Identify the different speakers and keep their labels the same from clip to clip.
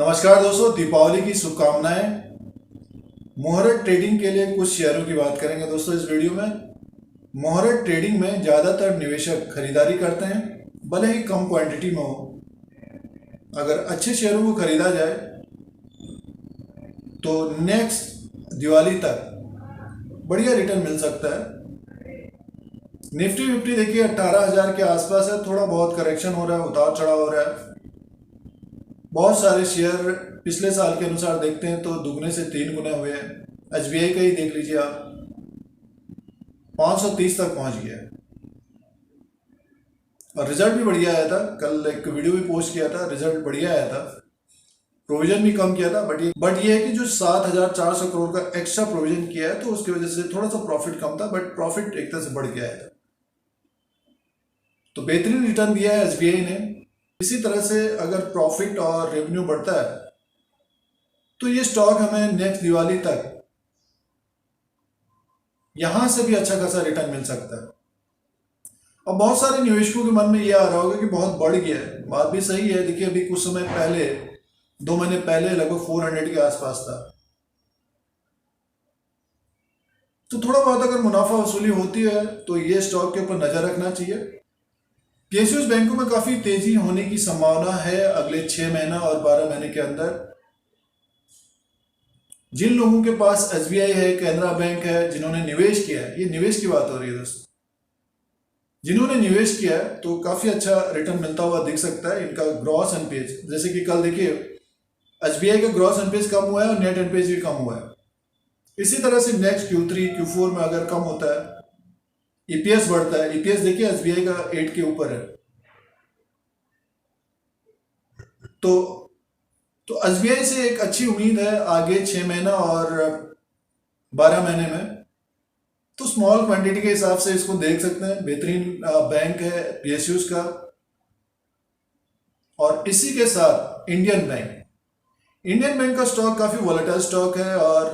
Speaker 1: नमस्कार दोस्तों, दीपावली की शुभकामनाएं। मुहूर्त ट्रेडिंग के लिए कुछ शेयरों की बात करेंगे दोस्तों इस वीडियो में। मुहूर्त ट्रेडिंग में ज़्यादातर निवेशक खरीदारी करते हैं, भले ही कम क्वांटिटी में हो। अगर अच्छे शेयरों को खरीदा जाए तो नेक्स्ट दिवाली तक बढ़िया रिटर्न मिल सकता है। निफ्टी 50 देखिए 18,000 के आसपास है, थोड़ा बहुत करेक्शन हो रहा है, उतार चढ़ाव हो रहा है। बहुत सारे शेयर पिछले साल के अनुसार देखते हैं तो दुगने से 3 गुने हुए हैं। एसबीआई का ही देख लीजिए आप, 530 तक पहुंच गया है और रिजल्ट भी बढ़िया आया था। कल एक वीडियो भी पोस्ट किया था, रिजल्ट बढ़िया आया था। प्रोविजन भी कम किया था, बट ये है कि जो 7,400 करोड़ का एक्स्ट्रा प्रोविजन किया है तो उसकी वजह से थोड़ा सा प्रॉफिट कम था, बट प्रॉफिट एक तरह से बढ़ के आया था। तो बेहतरीन रिटर्न दिया है एसबीआई ने। इसी तरह से अगर प्रॉफिट और रेवेन्यू बढ़ता है तो ये स्टॉक हमें नेक्स्ट दिवाली तक यहां से भी अच्छा खासा रिटर्न मिल सकता है। अब बहुत सारे निवेशकों के मन में ये आ रहा होगा कि बहुत बढ़ गया है। बात भी सही है। देखिए अभी कुछ समय पहले, 2 महीने पहले लगभग 400 के आसपास था। तो थोड़ा बहुत अगर मुनाफा वसूली होती है तो ये स्टॉक के ऊपर नजर रखना चाहिए। पीएसयूज बैंकों में काफी तेजी होने की संभावना है अगले 6 महीना और 12 महीने के अंदर। जिन लोगों के पास एसबीआई है, कैनरा बैंक है, जिन्होंने निवेश किया है, ये निवेश की बात हो रही है दोस्तों, जिन्होंने निवेश किया है तो काफी अच्छा रिटर्न मिलता हुआ दिख सकता है। इनका ग्रॉस एनपीएज, जैसे कि कल देखिए एसबीआई का ग्रॉस एनपीएज कम हुआ है और नेट एनपीएज भी कम हुआ है। इसी तरह से नेक्स्ट Q3 Q4 में अगर कम होता है, ईपीएस बढ़ता है। ईपीएस देखिए एसबीआई का 8 के ऊपर है। तो एसबीआई से एक अच्छी उम्मीद है आगे 6 महीना और 12 महीने में। तो स्मॉल क्वांटिटी के हिसाब से इसको देख सकते हैं। बेहतरीन बैंक है पीएसयूज का। और इसी के साथ इंडियन बैंक का स्टॉक काफी वोलेटाइल स्टॉक है और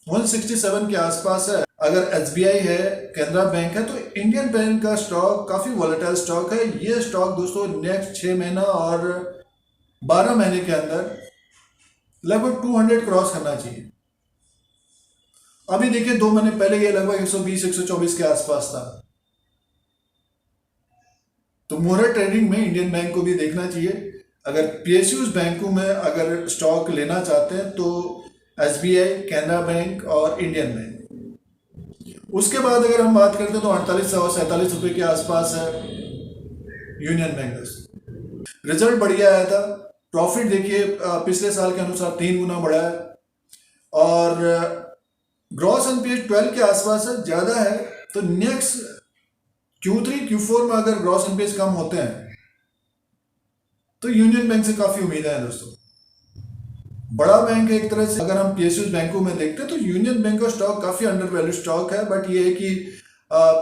Speaker 1: 167 के आसपास है। अगर एसबीआई है, कैनरा बैंक है, तो इंडियन बैंक का स्टॉक काफी वोलेटाइल स्टॉक है। ये स्टॉक दोस्तों नेक्स्ट 6 महीना और 12 महीने के अंदर लगभग 200 क्रॉस करना चाहिए। अभी देखिए 2 महीने पहले ये लगभग 120-124 के आसपास था। तो मुहूर्त ट्रेडिंग में इंडियन बैंक को भी देखना चाहिए। अगर पीएसयूज बैंकों में अगर स्टॉक लेना चाहते हैं तो एसबीआई, कैनरा बैंक और इंडियन बैंक। उसके बाद अगर हम बात करते हैं तो 4847 रुपए के आसपास है यूनियन बैंक। रिजल्ट बढ़िया आया था। प्रॉफिट देखिए पिछले साल के अनुसार 3 गुना बढ़ा है और ग्रॉस एनपीएज 12 के आसपास है, ज्यादा है। तो नेक्स्ट Q3 Q4 में अगर ग्रॉस एनपीएज कम होते हैं तो यूनियन बैंक से काफी उम्मीदें हैं दोस्तों। बड़ा बैंक है एक तरह से। अगर हम पीएसयूज बैंकों में देखते हैं तो यूनियन बैंक का स्टॉक काफी अंडर वैल्यू स्टॉक है, बट ये है कि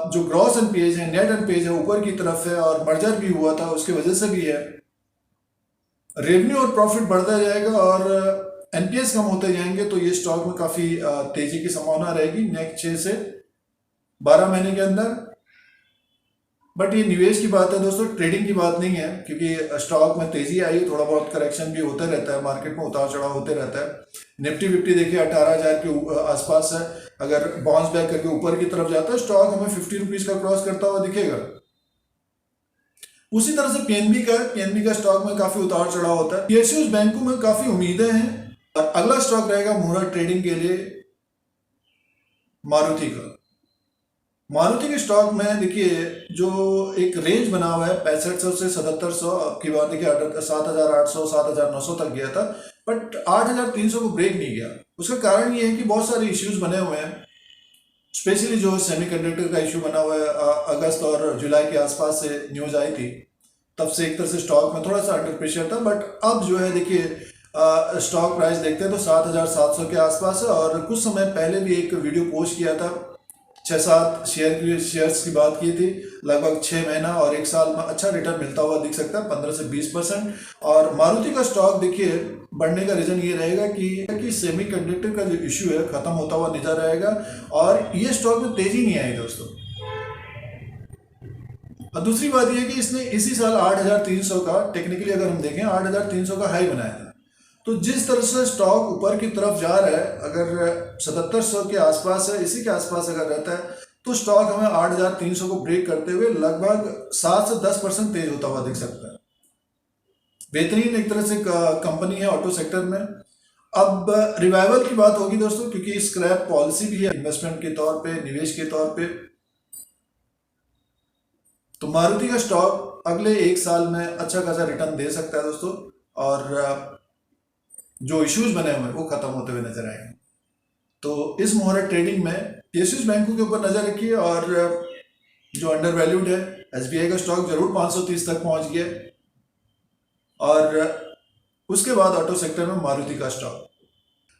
Speaker 1: जो ग्रॉस एनपीएज है, नेट एनपीएज है, ऊपर की तरफ है और मर्जर भी हुआ था, उसकी वजह से भी है। रेवेन्यू और प्रॉफिट बढ़ता जाएगा और एनपीएस कम होते जाएंगे तो ये स्टॉक में काफी तेजी की संभावना रहेगी नेक्स्ट 6 से 12 महीने के अंदर। बट ये निवेश की बात है दोस्तों, ट्रेडिंग की बात नहीं है, क्योंकि स्टॉक में तेजी आई, थोड़ा बहुत करेक्शन भी होता रहता है, मार्केट में उतार चढ़ाव होते रहता है। निफ्टी 50 देखिए 18,000 के आसपास है। अगर बाउंस बैक करके ऊपर की तरफ जाता है स्टॉक, हमें 50 रुपीज का क्रॉस करता हुआ दिखेगा। उसी तरह से पीएनबी का स्टॉक में काफी उतार चढ़ाव होता है। पीएसयूज बैंकों में काफी उम्मीदें हैं। और अगला स्टॉक रहेगा मुहूर्त ट्रेडिंग के लिए मारुति का। मारुति के स्टॉक में देखिए जो एक रेंज बना हुआ है 6500 से 7700, अब की बार देखिए 7800 7900 तक गया था, बट 8300 को ब्रेक नहीं गया। उसका कारण ये है कि बहुत सारे इश्यूज बने हुए हैं, स्पेशली जो सेमीकंडक्टर का इशू बना हुआ है। अगस्त और जुलाई के आसपास से न्यूज आई थी, तब से एक तरह से स्टॉक में थोड़ा सा अंडर प्रेशर था। बट अब जो है देखिए स्टॉक प्राइस देखते हैं तो 7700 के आसपास है। और कुछ समय पहले भी एक वीडियो पोस्ट किया था, 6-7 शेयर्स की बात की थी। लगभग 6 महीना और 1 साल में अच्छा रिटर्न मिलता हुआ दिख सकता है, 15 से 20%। और मारुति का स्टॉक देखिए बढ़ने का रीजन ये रहेगा कि सेमीकंडक्टर का जो इशू है खत्म होता हुआ नजर आएगा और ये स्टॉक में तेजी नहीं आई दोस्तों। और दूसरी बात यह कि इसने इसी साल 8,300 का, टेक्निकली अगर हम देखें 8,300 का हाई बनाया था। तो जिस तरह से स्टॉक ऊपर की तरफ जा रहा है, अगर 7700 के आसपास है, इसी के आसपास अगर रहता है, तो स्टॉक हमें 8300 को ब्रेक करते हुए लगभग 7 से 10% तेज होता हुआ दिख सकता है। बेहतरीन एक तरह से कंपनी है ऑटो सेक्टर में। अब रिवाइवल की बात होगी दोस्तों, क्योंकि स्क्रैप पॉलिसी भी है इन्वेस्टमेंट के तौर पे, निवेश के तौर पे। तो मारुति का स्टॉक अगले 1 साल में अच्छा खासा रिटर्न दे सकता है दोस्तों, और जो इश्यूज बने हुए हैं वो खत्म होते हुए नजर आएंगे। तो इस मुहूर्त ट्रेडिंग में पीएसयूज बैंकों के ऊपर नजर रखिए, और जो अंडर वैल्यूड है एसबीआई का स्टॉक जरूर 530 तक पहुंच गया, और उसके बाद ऑटो सेक्टर में मारुति का स्टॉक।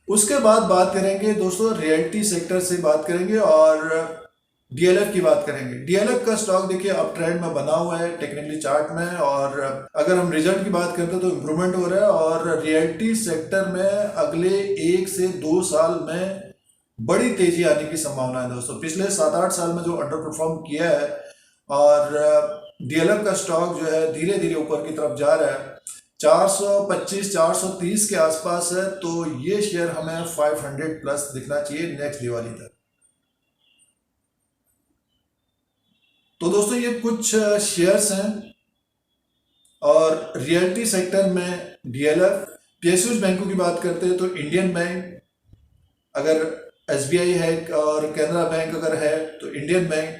Speaker 1: उसके बाद बात करेंगे दोस्तों रियल्टी सेक्टर से बात करेंगे, और डीएलएफ की बात करेंगे। डीएलएफ का स्टॉक देखिए अप ट्रेंड में बना हुआ है टेक्निकली चार्ट में, और अगर हम रिजल्ट की बात करते हैं तो इम्प्रूवमेंट हो रहा है, और रियल्टी सेक्टर में अगले 1 से 2 साल में बड़ी तेजी आने की संभावना है दोस्तों। पिछले 7-8 साल में जो अंडर परफॉर्म किया है, और डीएलएफ का स्टॉक जो है धीरे धीरे ऊपर की तरफ जा रहा है, 425-430 के आसपास है, तो ये शेयर हमें 500 प्लस दिखना चाहिए नेक्स्ट दिवाली तक। तो दोस्तों ये कुछ शेयर्स हैं, और रियल्टी सेक्टर में डीएलएफ। पीएसयूज बैंकों की बात करते हैं तो इंडियन बैंक, अगर एसबीआई है, और कैनरा बैंक अगर है तो Indian bank,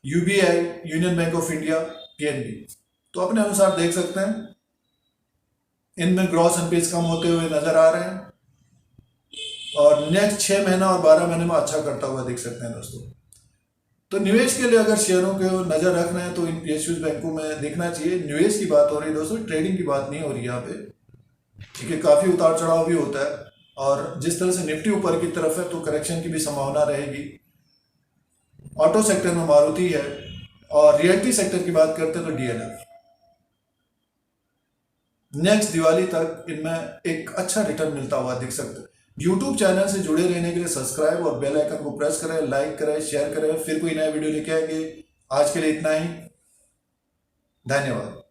Speaker 1: UBI union bank of India, PNB. तो अपने अनुसार देख सकते हैं, इनमें ग्रॉस एनपीएस कम होते हुए नजर आ रहे हैं, और नेक्स्ट 6 महीना और 12 महीने में अच्छा करता हुआ देख सकते हैं दोस्तों। तो निवेश के लिए अगर शेयरों के नजर रखना है तो इन पीएसयूज बैंकों में देखना चाहिए। निवेश की बात हो रही है दोस्तों, ट्रेडिंग की बात नहीं हो रही यहाँ पे, ठीक है। काफी उतार चढ़ाव भी होता है, और जिस तरह से निफ्टी ऊपर की तरफ है तो करेक्शन की भी संभावना रहेगी। ऑटो सेक्टर में मारुति है, और रियल्टी सेक्टर की बात करते हैं तो डीएलएफ। नेक्स्ट दिवाली तक इनमें एक अच्छा रिटर्न मिलता हुआ दिख सकता है। यूट्यूब चैनल से जुड़े रहने के लिए सब्सक्राइब और बेल आइकन को प्रेस करें, लाइक करें, शेयर करें। फिर कोई नया वीडियो लेके आएंगे। आज के लिए इतना ही, धन्यवाद।